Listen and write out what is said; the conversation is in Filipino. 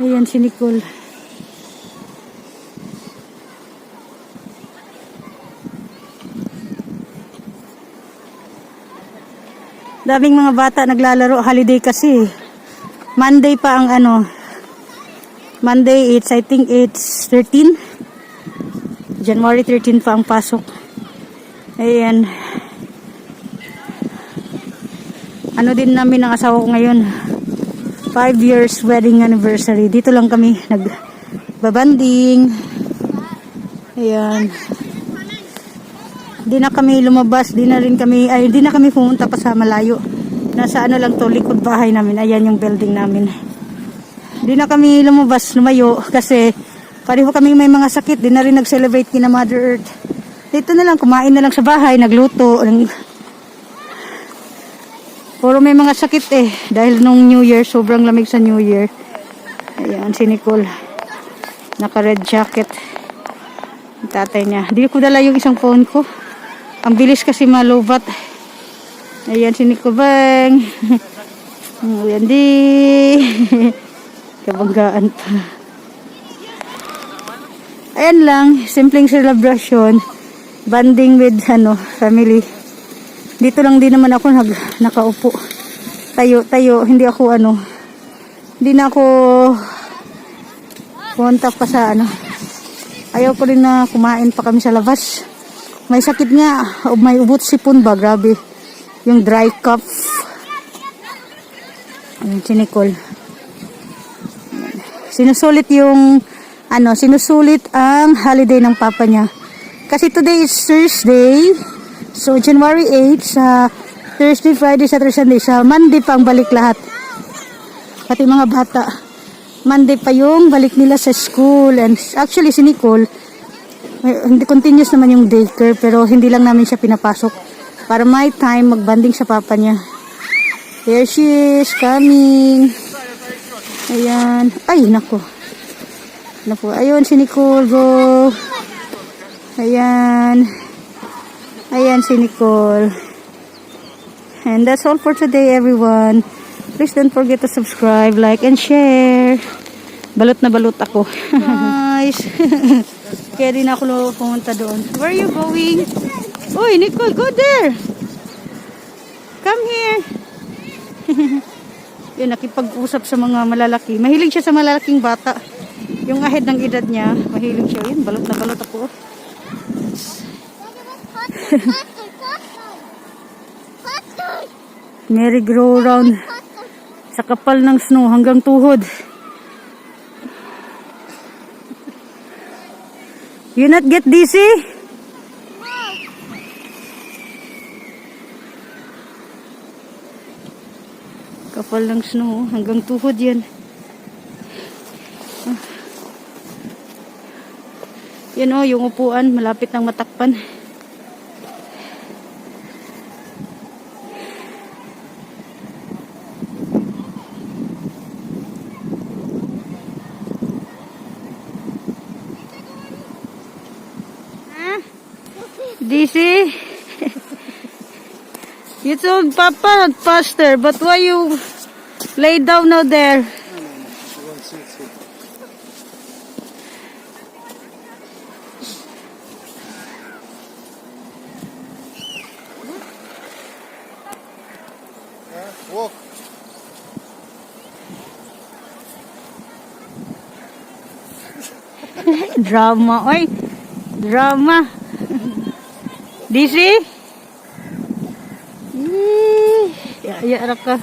Ayan si Nicole. Daming mga bata naglalaro, holiday kasi. Monday pa ang ano. Monday I think it's 13. January 13 pa ang pasok. Ayan. Ano din namin ang asawa ko ngayon. 5 years wedding anniversary. Dito lang kami nagbabanding. Ayan. Di na kami lumabas, di na kami pumunta pa sa malayo. Nasa ano lang to, likod bahay namin. Ayan yung building namin. Di na kami lumayo kasi pareho kami may mga sakit. Di na rin nag-celebrate kina Mother Earth. Dito na lang, kumain na lang sa bahay, nagluto. Puro may mga sakit eh. Dahil nung New Year, sobrang lamig sa New Year. Ayan si Nicole. Naka-red jacket. Ang tatay niya. Di ko dala yung isang phone ko. Ang bilis kasi malubat. Ayan si Nicole Bang. Ayan di. Kabanggaan pa. Ayan lang. Simpleng celebration. Banding with family. Dito lang din naman ako nakaupo. Tayo. Hindi ako hindi na ako punta pa sa Ayaw ko rin na kumain pa kami sa labas. May sakit nga. May ubot sipon ba? Grabe. Yung dry cough. Ayan si Nicole. Sinusulit ang holiday ng papa niya. Kasi today is Thursday. So, January 8, sa Thursday, Friday, Saturday, Sunday. Sa Monday pa ang balik lahat. Pati mga bata. Monday pa yung balik nila sa school. And actually, si Nicole, hindi continuous naman yung daycare. Pero hindi lang namin siya pinapasok. Para may time magbanding sa papa niya. There she is, coming. Ayan. Ay, nako. Ayun si Nicole, go. Ayan. Ayan si Nicole. And that's all for today, everyone. Please don't forget to subscribe, like, and share. Balot na balot ako. Nice. Kaya din ako pumunta doon. Where are you going? Uy, Nicole, go there. Come here. Yun, nakipag-usap sa mga malalaki. Mahilig siya sa malalaking bata. Yung ahead ng edad niya, mahilig siya. Yun, balot na balot ako. Merry-go-round sa kapal ng snow hanggang tuhod. You not get dizzy? Kapal ng snow hanggang tuhod yan. Yan yung upuan malapit ng matakpan. DC? You told Papa not faster, but why you lay down now there? Walk. Drama, oy. Drama. DC? Ya, ka.